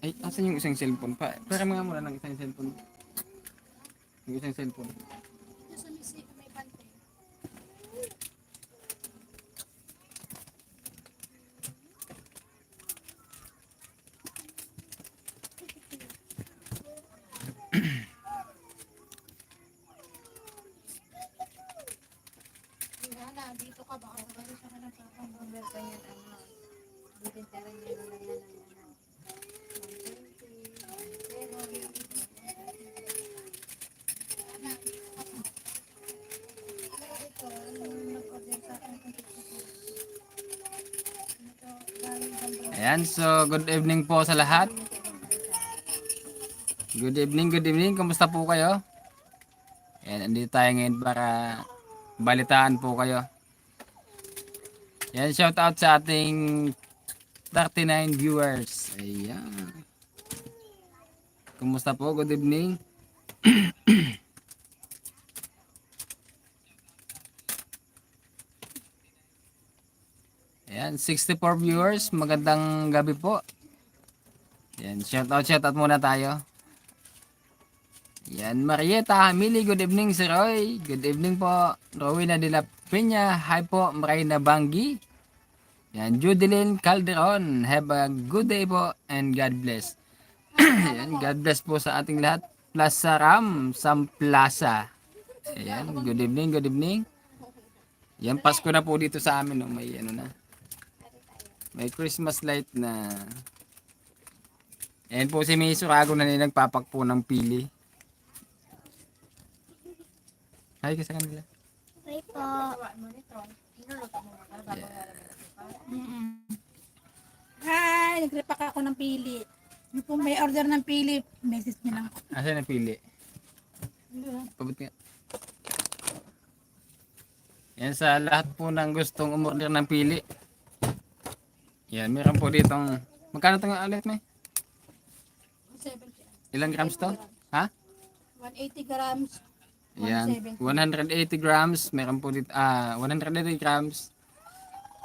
Ay, asan yung isang cellphone pa? Pero mga muna ng isang cellphone. Yung isang cellphone. Dito ka baka pwede sa kanang pang-conversa yan ano. Dito tayo nila na yan ano. Ayan, so good evening po sa lahat. Good evening, good evening. Kumusta po kayo? Ayan, andito tayo ngayon para balitaan po kayo. Ayan, shout out sa ating 39 viewers. Ayan. Kumusta po? Good evening. Ayan, 64 viewers. Magandang gabi po. Ayan, shout out muna tayo. Yan, Marieta Hamili, good evening Sir Roy. Good evening po. Rowena de la Peña, hi po. Marina Banggi. Yan, Judeline Calderon, have a good day po and God bless. Yan, God bless po sa ating lahat. Plaza Ram, Sam Plaza. Ayan, good evening, good evening. Yan, Pasko na po dito sa amin. No? May ano na. May Christmas light na. Ayan po si May Surago na nagpapak po ng pili. Hi ka sa kanila. Hi po. Hi, nagrepack ako ng pili. Kung may order ng pili, message niyo lang. Asa na pili? Pabot nga. Yan sa lahat po ng gustong umorder ng pili. Yan, meron po ditong, magkano itong ulit may? 70. Ilang grams to? Ha? 180 grams. Yan, 180 grams, meron po dito, 180 grams,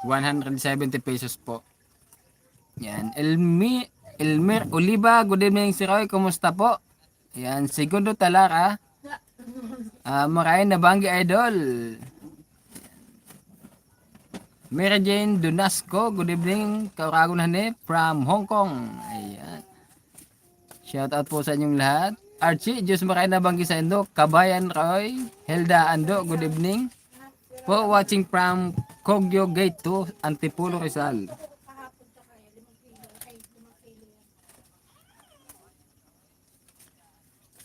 170 pesos po. Yan, Elmer Oliva, good evening si Roy, kumusta po? Yan, Segundo Talara, Marain na Banggi Idol. Mary Jane Donasco, good evening, Kauragon Hanep from Hong Kong. Ayan. Shout out po sa inyong lahat. Archie, Diyos Marain na Banggi sa Indo, Kabayan Roy, Helda Ando, good evening. Po watching from Kogyo Gate 2, Antipolo Rizal.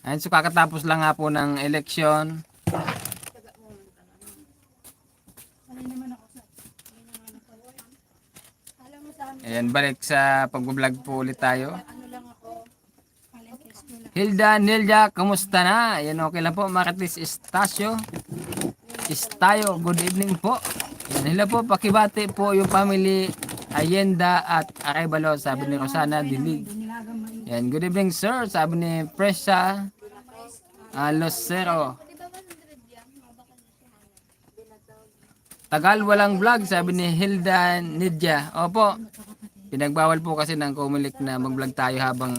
Ayun, so kakatapos lang nga po ng eleksyon. Ayan, balik sa pag-vlog po ulit tayo. Hilda Nilja, kamusta na? Ayan, okay lang po. Marites Estacio. Estayo, good evening po. Ayan, hello po, pakibati po yung family Ayenda at Arevalo, sabi ni Rosana Dilig. Ayan, good evening sir, sabi ni Presa Losero. Tagal walang vlog, sabi ni Hilda Nidja. Opo, pinagbawal po kasi ng Comelec na mag-vlog tayo habang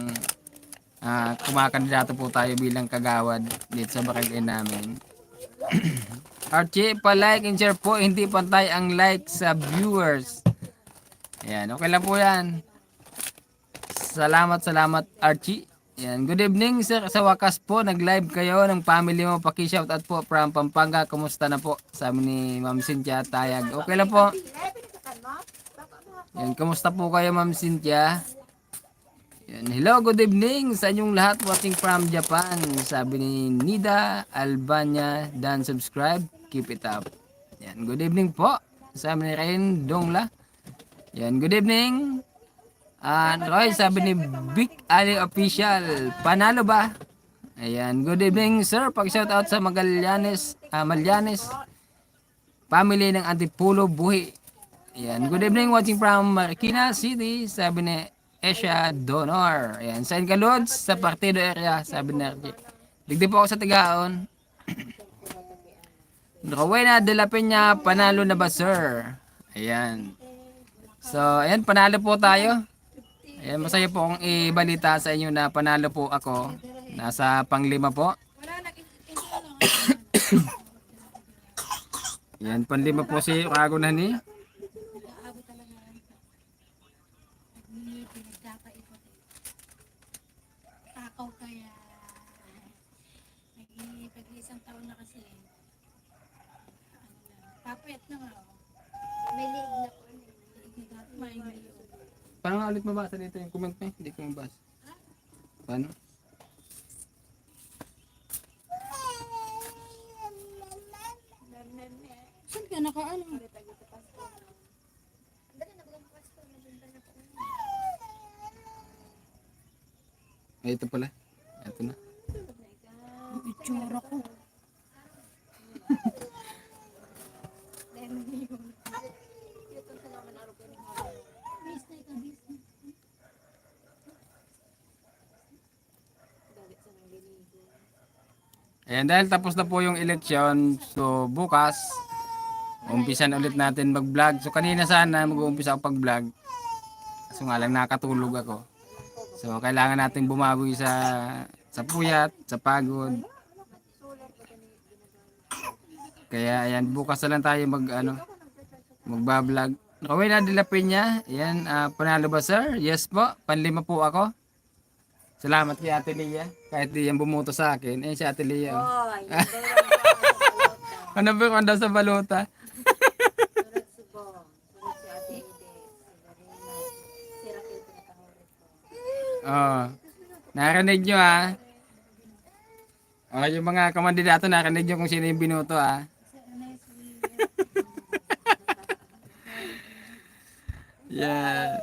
kumakandidato po tayo bilang kagawad dito sa barangay namin. Archie, pa-like and share po, hindi pantay ang like sa viewers. Ayan, okay lang po yan. Salamat Archie. Ayan, good evening sir. Sa wakas po, nag-live kayo ng family mo. Paki-shoutout po from Pampanga. Kumusta na po? Sabi ni Ma'am Cynthia Tayag. Okay lang po. Ayan, kumusta po kayo Ma'am Cynthia? Ayan, hello, good evening sa inyong lahat watching from Japan. Sabi ni Nida Albania, dan subscribe, keep it up. Ayan, good evening po. Sabi ni Rain Dongla. Ayan, good evening. Roy, sabi ni Big Ali Official, panalo ba? Ayan, good evening sir. Pag-shoutout sa Magallanes, Malyanes, family ng Antipolo, Buhi. Ayan, good evening watching from Marikina City, sabi ni Esha Donor. Ayan, saan ka Lods? Sa Partido area, sabi ni RJ. Digdi po ako sa Tigaon. Rowena de la Peña, panalo na ba sir? Ayan. So, ayan, panalo po tayo. Ayan, masaya po akong ibalita sa inyo na panalo po ako. Nasa pang-5 po. Wala na, lang. Yan, pang-5 po si Kagunan ni. Nag-aabot talaga. Pinagkakaikot. Takaw kaya. Nag-iisang taon na kasi. Papet na nga. May liig na po. May liig. Paano nga ulit mabasa dito yung comment mo? Hindi ko mabasa. Paano? Saan ka nakaano? Ay, ito pala. Ito na. Itsura ko. Ayan, dahil tapos na po yung eleksyon, so bukas, umpisan ulit natin mag-vlog. So kanina sana mag-uumpisa ako pag-vlog. So nga lang nakatulog ako. So kailangan natin bumawi sa puyat, sa pagod. Kaya ayan, bukas na lang tayo magba-vlog. Kawin na dilapin niya. Ayan, panalo ba sir? Yes po, panlima po ako. Salamat kay Ate Lia. Kahit di yan bumuto sa akin. Eh si Ate Lia. Oh. Ano ba kung daw sa balota? Oh. Narinig nyo ah. Oh, yung mga kamandidato narinig nyo kung sino yung binuto ah. Yeah.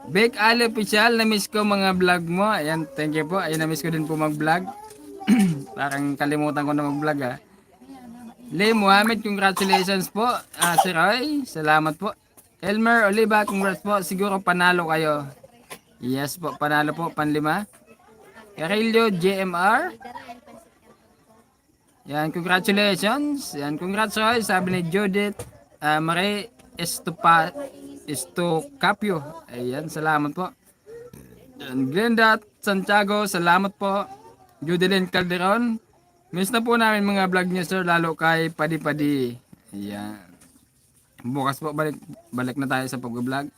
Big Ali Official, na-miss ko mga vlog mo. Ayan, thank you po. Ayan, na-miss ko din po mag-vlog. Parang kalimutan ko na mag-vlog ah. Lee Mohamed, congratulations po. Sir Roy, salamat po. Elmer Oliva, congrats po. Siguro panalo kayo. Yes po, panalo po, panlima. Carillo JMR. Yan, congratulations. Yan, congrats Roy. Sabi ni Judith Marie Estocapio. Ayan, salamat po. Yan, Glenda Santiago, salamat po. Judelyn Calderon. Miss na po namin mga vlog niya sir, lalo kay Padi Padi. Ayan. Bukas po balik na tayo sa pag-vlog.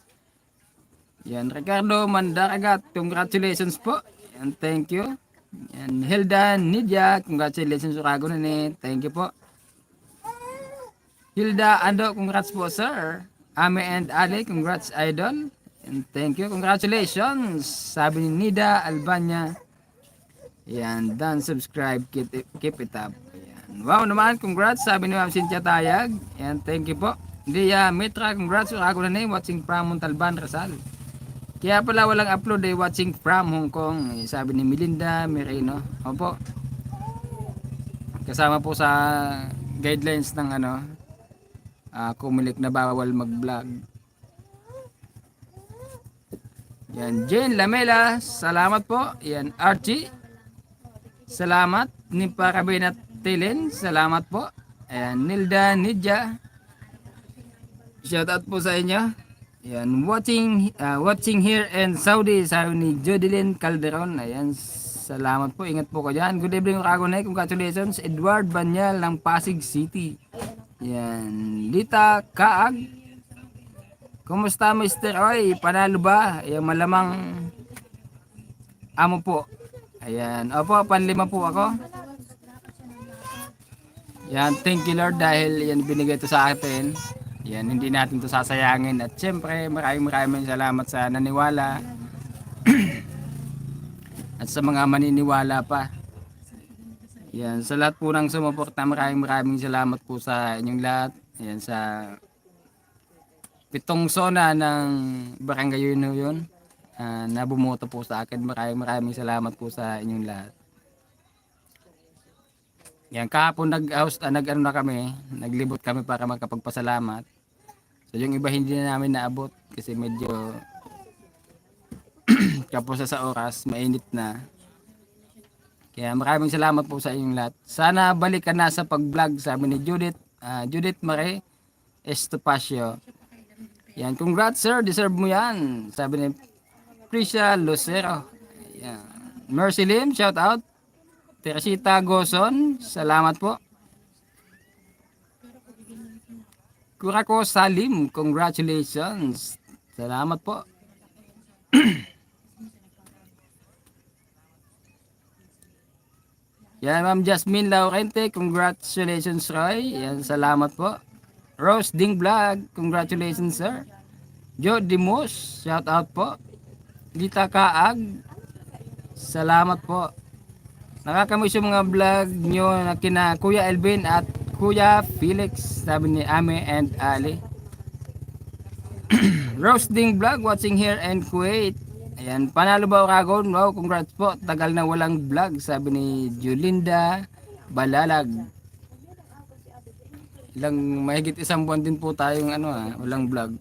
Yan, Ricardo Mandaragat, congratulations po. Yan, thank you. Yan, Hilda Nidia, congratulations sa Kagunan ni. Thank you po. Hilda Ando, congrats po sir. Ame and Ali, congrats idol. And thank you, congratulations. Sabi ni Nida Albania. Yan, done, subscribe, keep it up. Yan. Wow naman, congrats. Sabi ni Ma'am Cynthia Tayag. Yan, thank you po. Dia Mitra, congrats sa Kagunan ni, watching from Montalban, Rizal. Kaya pala walang upload watching from Hong Kong. Sabi ni Melinda Merino. Opo. Kasama po sa guidelines ng Kumilik na bawal mag-vlog. Yan, Jane Lamela, salamat po. Yan, Archie, salamat. Niparabinat Tilin, salamat po. Ayan, Nilda Nidja, shout out po sa inyo. Yan, watching here in Saudi, sabi ni Jodelyn Calderon. Ayan, salamat po, ingat po ko dyan. Good evening Kagunay, congratulations. Edward Banyal ng Pasig City. Yan, Lita Kaag, kumusta Mr. Oy? Panalo ba? Ayan, malamang amo po. Ayan, opo, panlima po ako. Yan, thank you Lord dahil yan binigay to sa atin. Yan, hindi natin to sasayangin. At syempre, maraming salamat sa naniwala. At sa mga maniniwala pa. Yan, sa lahat po ng sumuporta, maraming salamat po sa inyong lahat. Yan, sa 7 zona ng Barangay yun na bumoto po sa akin. Maraming salamat po sa inyong lahat. Yan, kahapon naglibot kami para magkapagpasalamat. So yung iba hindi na namin naabot kasi medyo kapos sa oras, mainit na. Kaya maraming salamat po sa inyong lahat. Sana balik ka na sa pag-vlog, sabi ni Judith Marie Estopacio. Yan, congrats sir, deserve mo yan. Sabi ni Prisha Lucero. Yan. Mercy Lim, shout out. Teresita Goson, salamat po. Kurako Salim, congratulations. Salamat po. Yan, Ma'am Jasmine Laurente, congratulations Roy. Yan, salamat po. Rose Ding Vlog, congratulations sir. Joe Dimos, shout out po. Lita Kaag, salamat po. Nakakamiss yung mga vlog nyo na kina Kuya Elvin at Kuya Felix, sabi ni Ame and Ali. Rose Ding Vlog, watching here in Kuwait. Ayan, panalo ba Oragon? Wow, congrats po. Tagal na walang vlog, sabi ni Julinda Balalag. Mahigit isang buwan din po tayong walang vlog.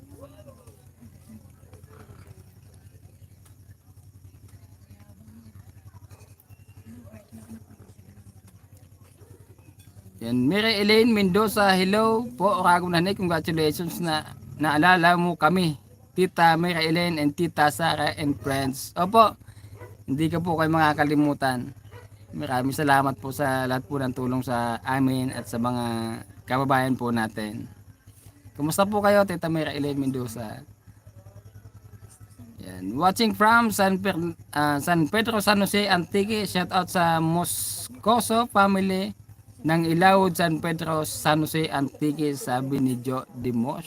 Yan, Mary Elaine Mendoza, hello po Oragon Nanay, congratulations na naalala mo kami. Tita Mary Elaine and Tita Sara and friends. Opo, hindi ka po kayo makakalimutan. Maraming salamat po sa lahat po ng tulong sa amin at sa mga kababayan po natin. Kumusta po kayo, Tita Mary Elaine Mendoza? Yan. Watching from San Pedro San Jose Antique. Shout out sa Moscoso family ng Ilawod San Pedro San Jose Antique, sabi ni Joe Dimos.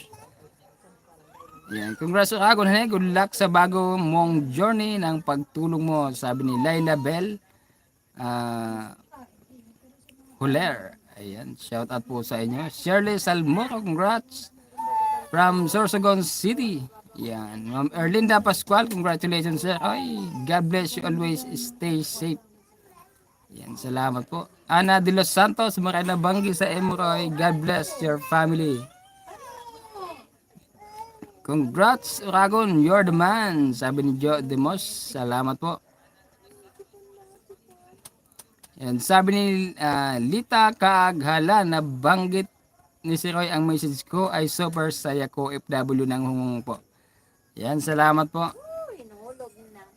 Yan. Congrats Oragon, good luck sa bago mong journey ng pagtulong mo, sabi ni Laila Bell Huler. Ayan, shout out po sa inyo. Shirley Salmoro, congrats from Sorsogon City. Yan. Ma'am Erlinda Pascual, congratulations sir. Ay, God bless you always, stay safe. Yan, salamat po. Ana de los Santos, Marina Banggi sa Emoroy, God bless your family. Congrats Oragon, you're the man, sabi ni Joe Demos. Salamat po. Yan, sabi ni Lita Kaaghala, na banggit ni si Roy ang message ko ay super saya ko, FW ng Hungong po. Yan, salamat po.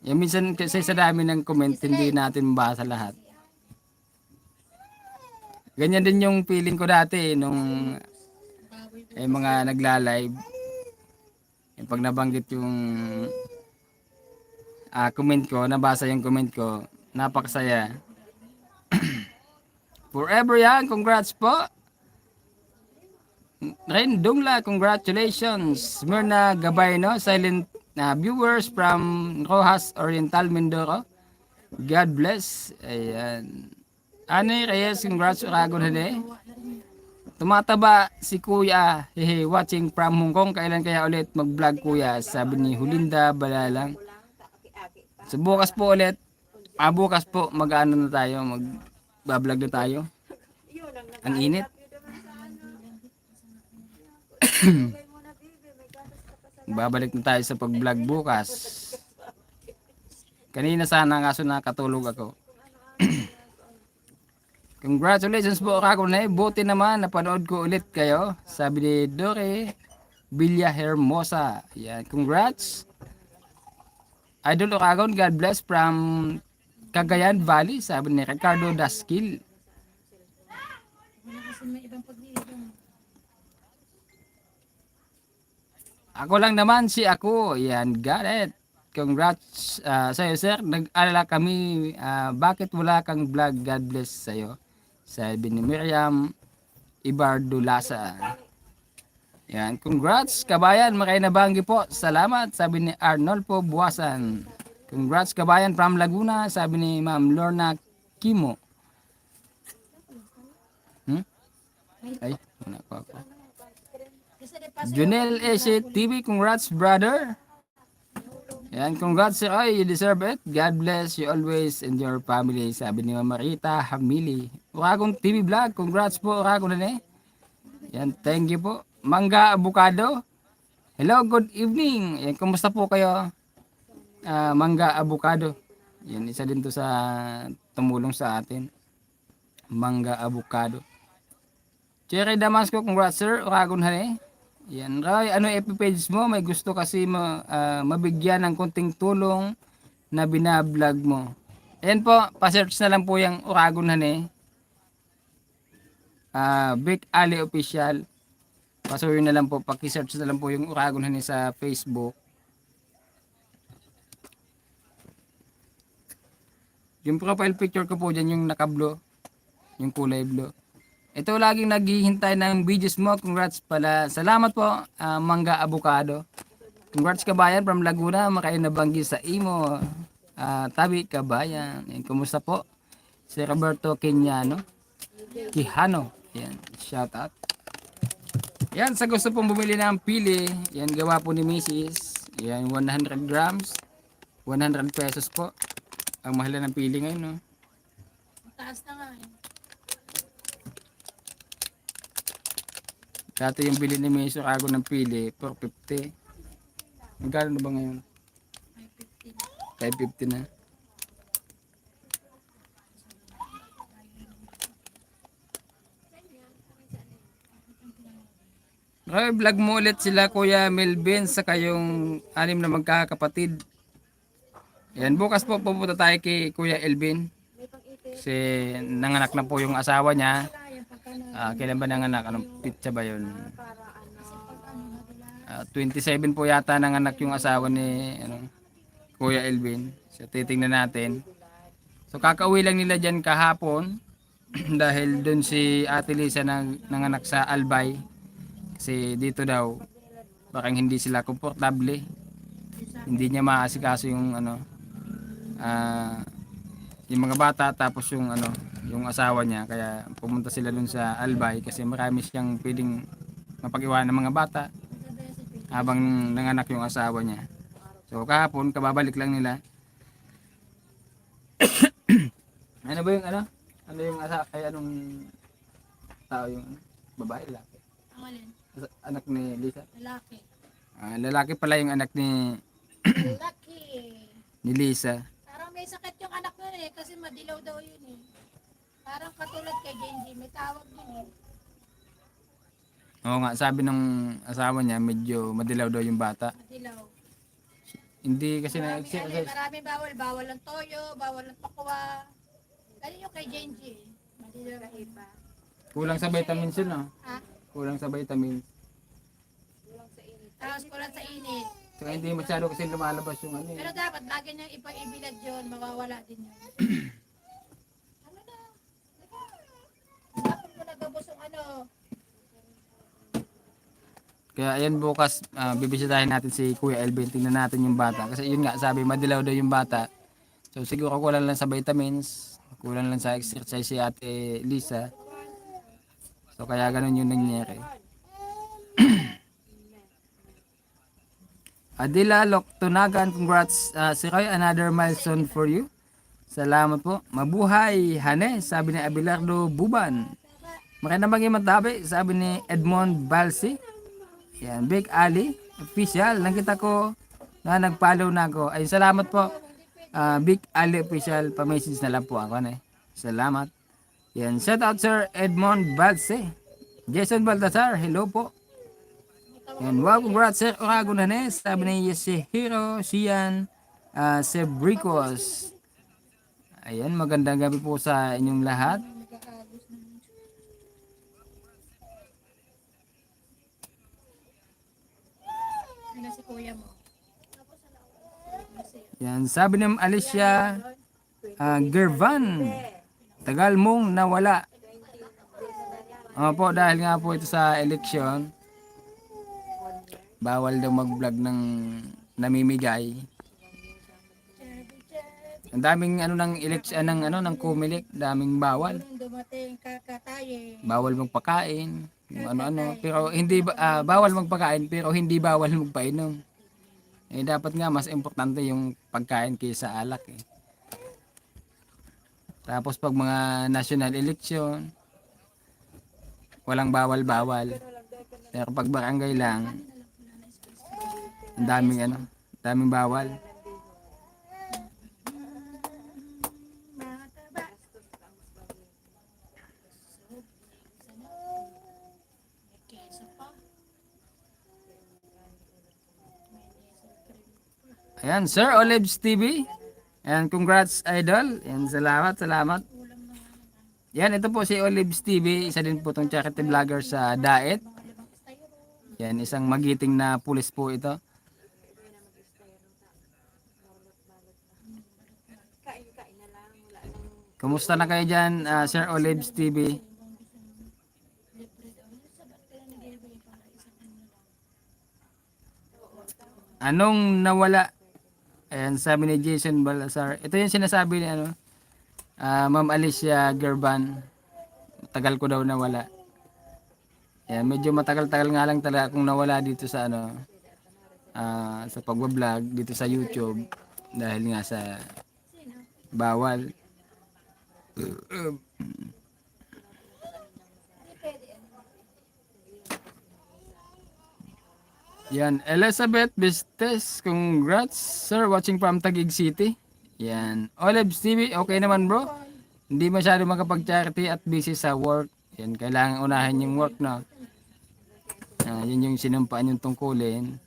Yan, minsan kasi sa dami ng comment hindi natin mabasa lahat. Ganyan din yung feeling ko dati nung mga nagla-live. Pag nabanggit yung comment ko, nabasa yung comment ko, napakasaya. Forever yan, congrats po. Ren Dungla, congratulations. Myrna Gabayno, silent viewers from Rojas Oriental, Mindoro. God bless. Ayan. Ani Reyes, congrats Oragon Hede. Tumataba si Kuya, hehe, watching from Hong Kong. Kailan kaya ulit mag-vlog Kuya? Sabi ni Hulinda Balalang. So bukas po ulit. Bukas po mag-ano na tayo, mag-vlog na tayo. Ang init. Babalik na tayo sa pag-vlog bukas. Kanina sana kaso nakatulog ako. Congratulations po Oragon na buti naman napanood ko ulit kayo, sabi ni Dore Villa Hermosa. Yan, congrats Idol Oragon, God bless from Cagayan Valley, sabi ni Ricardo Daskil. Ako lang naman si ako. Yan, got it. Congrats sa'yo sir. Nag-alala kami bakit wala kang vlog. God bless sa'yo, sabi ni Miriam Ibardulasa. Yan, congrats kabayan, Makainabanggi po. Salamat, sabi ni Arnolfo Buwasan. Congrats kabayan from Laguna, sabi ni Ma'am Lorna Kimo. Ay, wala pa ako. Junel S. TV, congrats brother. Yan, congrats sir. Ay, you deserve it. God bless you always and your family, sabi ni Mama Rita Hamili. Oragon TV Vlog, congrats po Oragon na Yan, thank you po. Mangga Avocado, hello, good evening. Yan, kumusta po kayo? Mangga Avocado. Yan, isa din to sa tumulong sa atin. Mangga Avocado. Cherry Damasco, congrats sir. Oragon hane. Yan, Roy, ano yung FB page mo? May gusto kasi mabigyan ng konting tulong na binablog mo. Ayan po, pa-search na lang po yung Uragon Hane. Big Ali Official. Pasuyin na lang po, paki-search na lang po yung Uragon Hane sa Facebook. Yung profile picture ko po dyan yung naka-blue, yung kulay blue. Ito laging naghihintay ng videos mo. Congrats pala. Salamat po, Mangga Avocado. Congrats kabayan from Laguna. Makain na banggi sa imo. Tabi kabayan. Yan, kumusta po? Si Roberto Kenyano. Quijano. Yan, shout out. Yan, sa gusto pong bumili ng pili. Yan, gawa po ni Mrs. Yan, 100 grams. 100 pesos po. Ang mahal ng pili ngayon, no? Taas na nga eh. Dati yung bili ni Mrs. Ako ng pili, 450. Magkano na ba ngayon? 550 na. Okay, vlog mo ulit sila Kuya Melvin sa kayong anim na magkakapatid. Yan, bukas po pupunta tayo kay Kuya Elvin. Kasi nanganak na po yung asawa niya. Kailan ba nanganak? Anong pitsa ba yun? 27 po yata nanganak yung asawa ni Kuya Elvin. So titingnan natin. So kakauwi lang nila dyan kahapon. Dahil dun si Ate Lisa nanganak sa Albay. Kasi dito daw parang hindi sila komportable. Hindi niya maasikaso yung yung mga bata tapos yung asawa niya, kaya pumunta sila dun sa Albay kasi marami siyang pwedeng mapag-iwanan ng mga bata habang nanganak yung asawa niya. So kahapon kababalik lang nila. Ano ba yung ano yung anong tao yung babae lalaki? Ang alin? Anak ni Lisa? Lalaki. Lalaki pala yung anak Lalaki. ni Lisa. Parang may sakit yung anak nun eh, kasi madilaw daw yun eh. Parang katulad kay Genji, may tawag din eh. Oo nga, sabi ng asawa niya medyo madilaw daw yung bata. Madilaw. Hindi kasi Marami bawal. Bawal ang toyo, bawal ang pakwa. Ganun yung kay Genji. Madilaw na iba. kulang sa vitamins yun, no? Ha? Kulang sa vitamins. Tapos kulang sa init. So hindi masyado kasi lumalabas yung Pero dapat lagi niyang ibilad yun, mawawala din yun. Ano na? Dapat mo nagabos yung Kaya ayan bukas, bibisitahin natin si Kuya Elvin, tingnan natin yung bata. Kasi yun nga, sabi madilaw daw yung bata. So siguro kulang lang sa vitamins, kulang lang sa exercise si Ate Lisa. So kaya ganun yung nangyari. Adila Loktonagan, congrats. Si Roy, another milestone for you. Salamat po. Mabuhay, Hane, sabi ni Abelardo Buban. Makinabang matabi, sabi ni Edmond Balsi. Yan, Big Ali, official. Nakita ko na nag-follow na ako. Ay, salamat po. Big Ali official, pa-message na lang po ako. Salamat. Yan, shout out Sir Edmond Balsi. Jason Baltasar, hello po. And wow, congrats Sir Uragon Hane, sabi ni Yeshiro Sian Sebricos. Ayan, magandang gabi po sa inyong lahat. Ano si kuya mo? Yan, sabi ni Alicia Gervan, tagal mong nawala. Po, dahil nga po ito sa eleksyon, bawal daw mag-vlog ng namimigay. Ang daming ng eleksyon ng Comelec, daming bawal. Dumating kakataye. Bawal magpakain, yung ano-ano, pero hindi bawal magpakain pero hindi bawal magpainom. Dapat nga mas importante yung pagkain kaysa alak eh. Tapos pag mga national election, walang bawal-bawal. Pero pag barangay lang, ang daming bawal. Ayan, Sir Olives TV. And congrats, idol. And salamat, salamat. Yan, ito po si Olives TV. Isa din po itong charity vlogger sa Daet. Yan, isang magiting na pulis po ito. Kain na lang, wala nang Kumusta na kayo dyan, Sir Olives TV? Anong nawala? Ayan, sabi ni Jason Balazar. Ito yung sinasabi ni Ma'am Alicia Gerban. Tagal ko daw nawala. Ayan, medyo matagal-tagal nga lang talaga akong nawala dito sa sa pagbablog dito sa YouTube dahil nga sa bawal. Yan, Elizabeth Bistes, congrats sir, watching from Taguig City. Yan, Olives TV, okay naman bro. Hindi masyado makapag-charity at busy sa work. Yan, kailangan unahin yung work na. Yun yung sinumpaan yung tungkulin.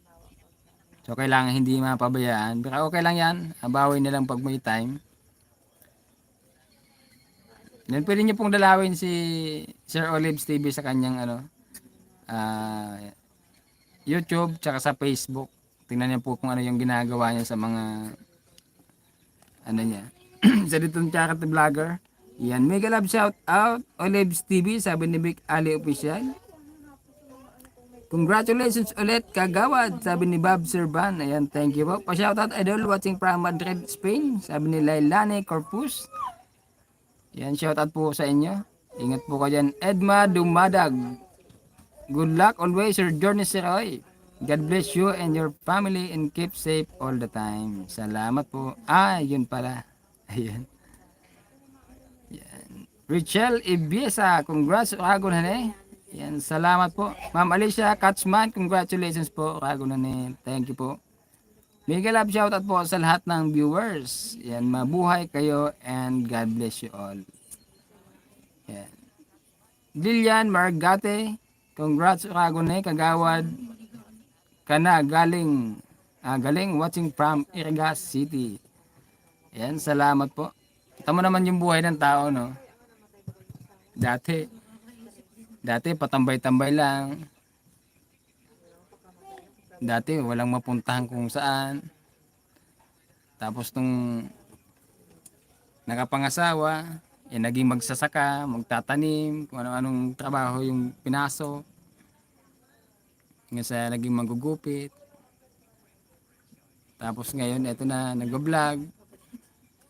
So kailangan hindi mapabayaan. Pero okay lang yan, bawi na lang pag may time. Yan, pwede nyo pong dalawin si Sir Olives TV sa kanyang YouTube tsaka sa Facebook. Tingnan niyo po kung ano yung ginagawa niya sa mga niya. Sa ditong charity vlogger. Yan, mega love shout out Olives TV, sabi ni Vic Ali Official. Congratulations ulit kagawad, sabi ni Bob Serban. Ayan, thank you po. Pa-shout out idol watching from Madrid, Spain, sabi ni Lailane Corpus. Yan, shout out po sa inyo. Ingat po kayo dyan. Edma Dumadag. Good luck always, your journey, Sir Roy. God bless you and your family and keep safe all the time. Salamat po. Yun pala. Ayan. Yan. Richelle Ibiesa, congrats, Ragon Hane. Yan, salamat po. Ma'am Alicia Katzman, congratulations po, Ragon Hane. Thank you po. Mega love shoutout po sa lahat ng viewers. Yan, mabuhay kayo and God bless you all. Yan. Lilian Margate, congrats Ragone, kagawad ka na galing watching from Irigas City. Yan, salamat po. Kita mo naman yung buhay ng tao, no? Dati patambay-tambay lang. Dati walang mapuntahan kung saan. Tapos nung nakapangasawa, naging magsasaka, magtatanim, kung ano-anong trabaho yung pinasok. Hanggang sa naging magugupit. Tapos ngayon, eto na, nag-vlog.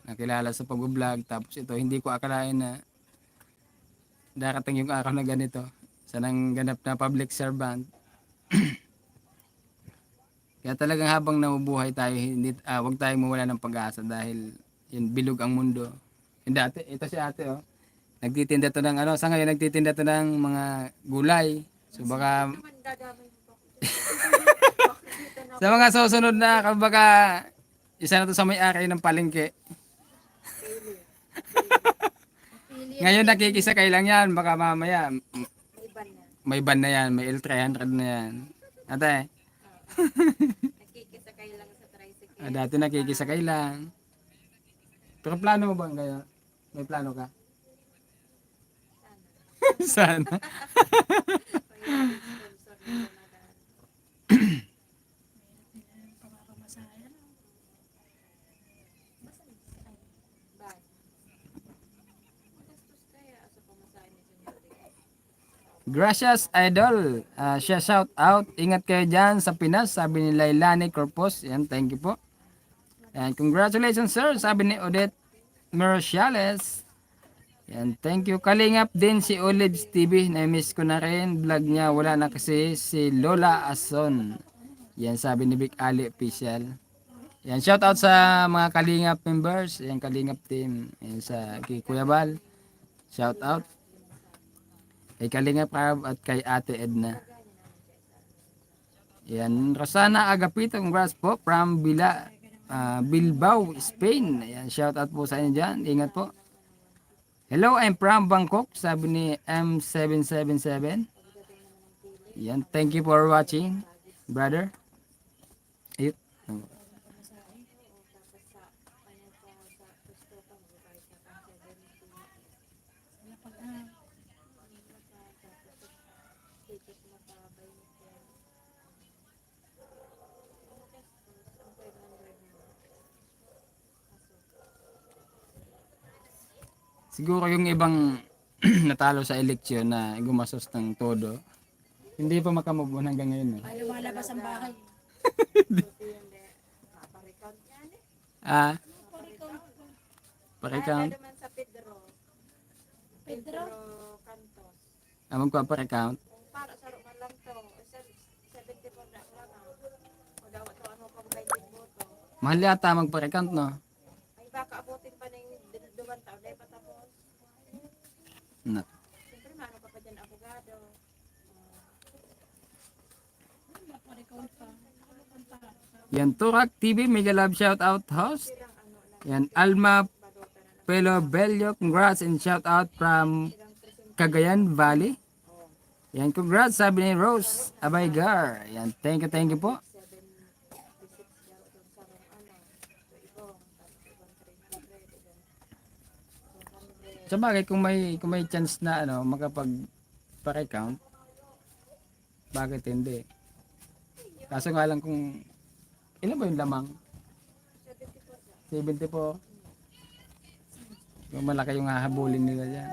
Nakilala sa pag-vlog. Tapos ito, hindi ko akalain na darating yung araw na ganito. Sa nang ganap na public servant. Kaya talagang habang namubuhay tayo, wag tayong mawala ng pag-asa dahil yun, bilog ang mundo. Yung dati, ito si ate, oh. Nagtitinda to ng sa ngayon nagtitinda to ng mga gulay. So baka sa mga susunod na, baka isa na to sa may-ari ng palengke. Ngayon nakikisakay lang yan, baka mamaya may ban na yan, may L300 na yan. Ate, nakikisakay lang sa tricycle. dati nakikisakay lang. Pero plano mo ba ngayon? May plano ka? Sana. Gracias idol. Shout out. Ingat kayo dyan sa Pinas, sabi ni Lailani Corpus. Yan, thank you po. And congratulations sir, sabi ni Odette Merciales. Yan, thank you. Kalingap din si Olives TV. Na-miss ko na rin. Vlog niya, wala na kasi si Lola Ason. Yan, sabi ni Vic Ali Official. Yan, shout out sa mga Kalingap members. Yan, Kalingap team. Yan, sa kay Kuya Bal. Shout out. Kay Kalingap Rab at kay Ate Edna. Yan, Rosana Agapito, congrats po from Bilbao, Spain. Yan, shout out po sa inyo dyan. Ingat po. Hello, I'm from Bangkok, sabi ni M777. Yan, thank you for watching, brother. Ayun. Siguro yung ibang natalo sa eleksyon na gumastos ng todo, hindi pa makamove on hanggang ngayon. Eh. Ay, lumalabas ang bahay. Ah, Parikon. pa-recount. naman sa Pedro. Pedro? Cantos. Magpa-recount. Kung para sa man lang to, 74 na lang. O daw to ano pang 20 boto. Mahal yata magpa-recount, no? Ay baka abutin pa ng duman taon dahil patapos. No. Siyempre mano pa pa dyan abogado. Parikon pa. Yan, Turak TV, Mega Love shout out host. Yan, Alma Pelo Bello, congrats and shout out from Cagayan Valley. Yan, congrats, sabi ni Rose Abaygar. Yan, thank you po. Sa bagay, kung may chance na ano, makapag pa-recount, bakit hindi? Kaso nga lang kung ilan ba yung lamang? 74. Kung malaki yung hahabulin nila dyan.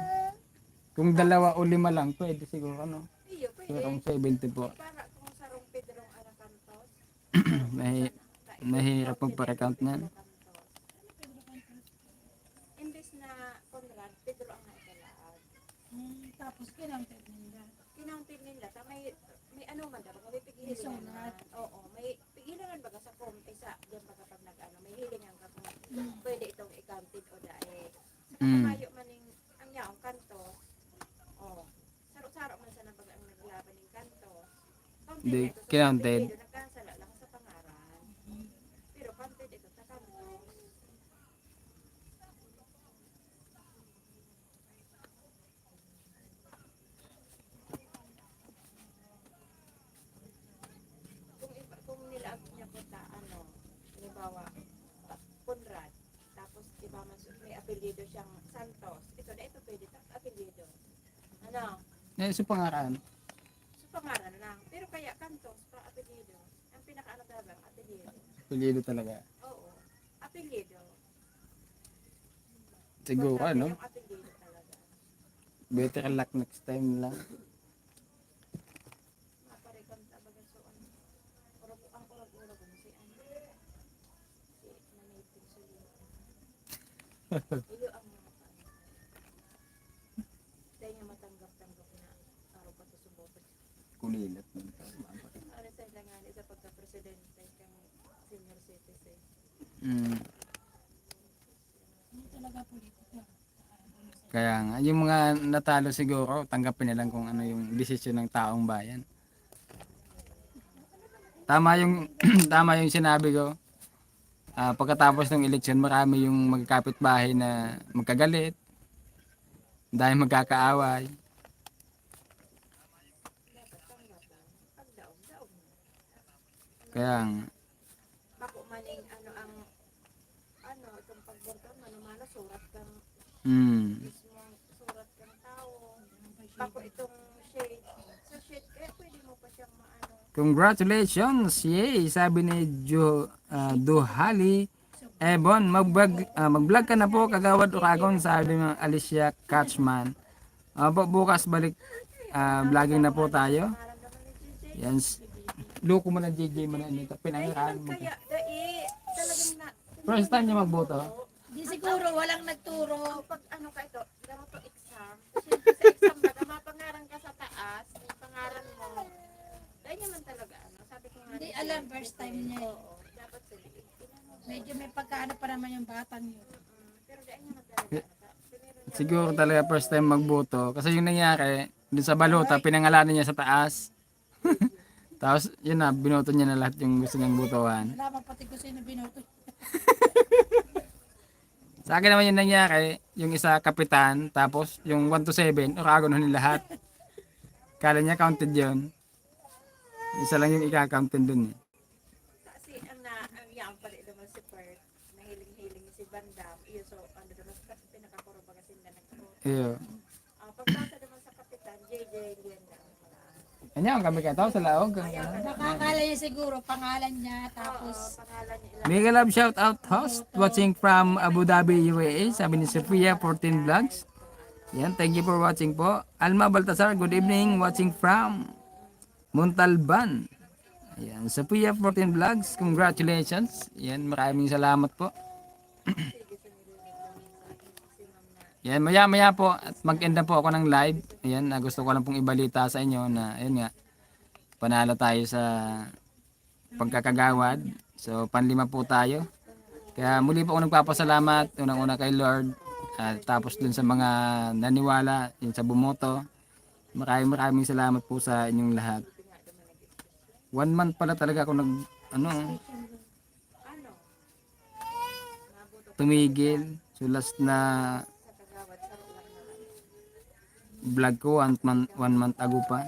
Kung 2 o 5 lang, pwede siguro ano. Iyo, Siguro pwede. 74. Para kung sa rong Pedro Cantos. Mahirap magpa-recount niyan. Imbes na Conrad, Pedro ang naitalaag. Tapos kinangtid nila. Kinauntin nila, may ano man daw, may pigilan naman. Oo, may pigilan baga sa komite sa diyan baga pag nag-ano, may hilingan ka kung pwede itong i-counted o dahil. Sa kamayo man ang yaong kanto, saro-saro man sa baga ang naglaban ng kanto. Hindi, kinaunted. Nagkansala lang sa pangaran. Pero counted ito sa kanto. Kung nila niya po ta ano, halimbawa Conrad, tapos iba man may apelyido siyang Santos. Ito pwede ta apelyido. Ano? Sa pangaran. Sa pangaran lang. Pero kaya Cantos pa apelyido. Ang pinakaano talaga apelyido. Pulido talaga. Oo. Apelyido. Siguro ano. Yung apelyido talaga. Better luck next time lang. Maparekon talaga so ano. Ang urag-urag mo si ano. Si Nanay Pinsulino. Iyo ang mga paano. Dahil niya matanggap-tanggap na araw pa to suboto. Kulilat. Para sa ilangan sa pagka-presidente kang senior citizen. Hindi talaga politika. Kaya nga, yung mga natalo siguro, tanggapin na lang kung ano yung desisyon ng taong bayan. Tama yung tama yung sinabi ko. Pagkatapos ng eleksyon, marami yung magkakapitbahay na magkagalit dahil magkakaaway. Kaya nga, Bako maning ano ang ano itong pagbordo mano-mano surat kang mismong surat kang tao. Bako itong shade. Sa shade kaya pwede mo pa siyang maano. congratulations! Yay! Sabi ni Duhali Ebon, mag-vlog ka na po, Kagawad Uragon, sabi ng Alicia Catchman. Bukas balik, vlogging na po tayo. Yan, loko mo na JJ mo na nito, pinangaraan mo. Kaya dai talagang na First time niya magboto? Di siguro walang nagturo. pag ano ka ito, laro to exam. Siyempre sa exam baga mapangaran ka sa taas, yung pangaran mo. Dahil naman talaga ano, sabi ko nga. Hindi alam, first time niya eh. Oo, dapat sila. Medyo may pagkaano pa naman yung batang yun. Pero dahil naman talaga. Siguro talaga first time magboto. Kasi yung nangyari, dun sa balota, pinangalanan niya sa taas. Tapos, yun na, binoto niya na lahat yung gusto niyang botohan. Wala pa pati ko sino binoto. Sa akin naman yung nangyari, yung isa kapitan, tapos yung 1 to 7, Uragon na lahat. Kala niya counted yun. Isa lang yung ika-counted dun eh. Kasi ang yang pala naman si Perth, nahiling-hiling si Bandam, iyo so ano naman sa pinakakuroba kasi na nagkuroba. Iyo. Pagpasa naman sa kapitan, JJ Lienda. Kanya, ang kami kataw sa laog. Nakakala niya siguro pangalan niya tapos Pangalan niya ilan. Mega love shout out host watching from Abu Dhabi, UAE. Sabi ni Sophia 14 Vlogs. Yan, thank you for watching po. Alma Baltasar, good evening. Watching from Montalban. Ayan, Sophia 14 Vlogs, congratulations. Yan, maraming salamat po. Yan, maya-maya po at mag-end na po ako ng live. Ayan, gusto ko lang pong ibalita sa inyo na ayun nga, panalo tayo sa pagkakagawad. So, panlima po tayo. Kaya muli po ako nagpapasalamat unang-una kay Lord at tapos dun sa mga naniwala, yun sa bumoto. Maraming salamat po sa inyong lahat. 1 month pala talaga ako tumigil. So last na vlog ko 1 month ago pa.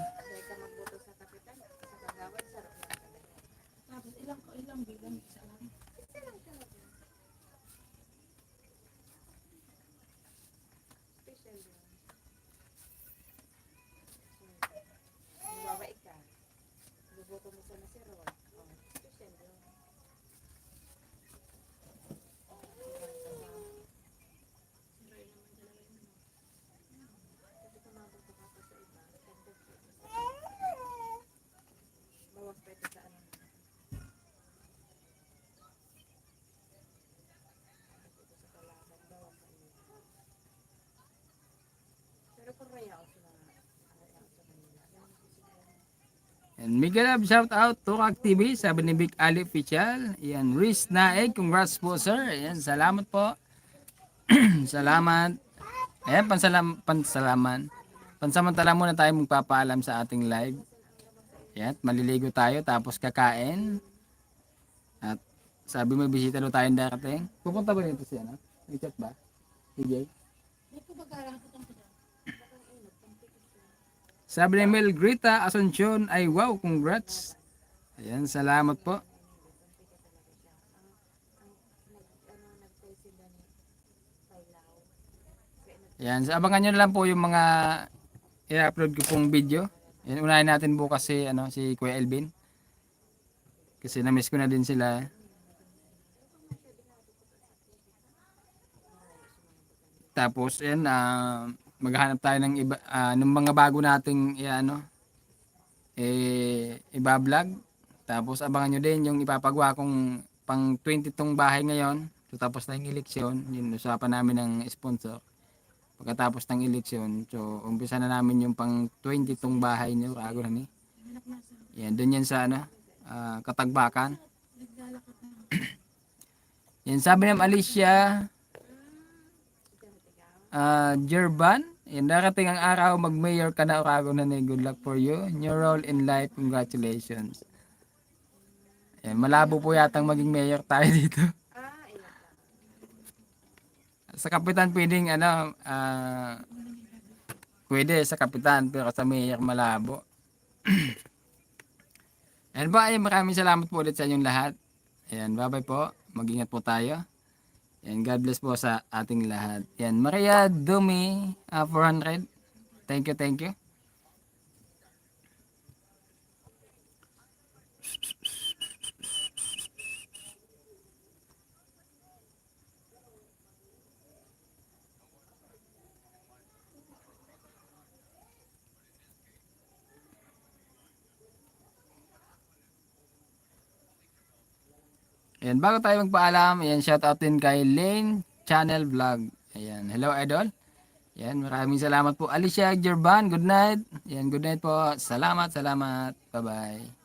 And mega love shout out to Rock TV, sabi ni Big Ali Official. Yan, Riz Naeg, congrats po sir. Yan, salamat po. Salamat. Ayan, pansamantala muna tayo magpapaalam sa ating live. Yan, maliligo tayo tapos kakain. At sabi mo bisita daw tayong darating. Pupunta ba nito siya, no? May chat ba? DJ? Sabi ni Mel Grita Asuncion ay wow, congrats. Ayan, salamat po. Ayan, so abangan nyo na lang po yung mga i-upload ko pong video. Ayan, unahin natin bukas si Kuya Elvin. Kasi na-miss ko na din sila. Tapos, ayan, maghahanap tayo ng iba, ng mga bago nating iba-vlog. Tapos abangan nyo din yung ipapagawa kong pang 20 tong bahay ngayon. So, tapos na yung eleksyon, yun usapan namin ng sponsor. Pagkatapos ng eleksyon, so umpisa na namin yung pang 20 tong bahay nyo, rago na ni. Yan, dun yan sa Katagbakan. Yan, sabi ng Alicia Jerban, yan, darating ang araw, mag-mayor ka na, Orago na ni. Good luck for you. New role in life, congratulations. Yan, malabo po yatang maging mayor tayo dito. Sa kapitan pwedeng pwede sa kapitan, pero sa mayor malabo. Ayan po, ay maraming salamat po ulit sa inyong lahat. Ayan, bye-bye po. Mag-ingat po tayo. Yan, God bless po sa ating lahat. Yan, Maria Dumi 400. Thank you, thank you. Ayan, bago tayo magpaalam, ayan, shout out din kay Lane Channel Vlog. Ayan, hello idol. Ayan, maraming salamat po. Alicia Jerban, good night. Ayan, good night po. Salamat, salamat. Bye-bye.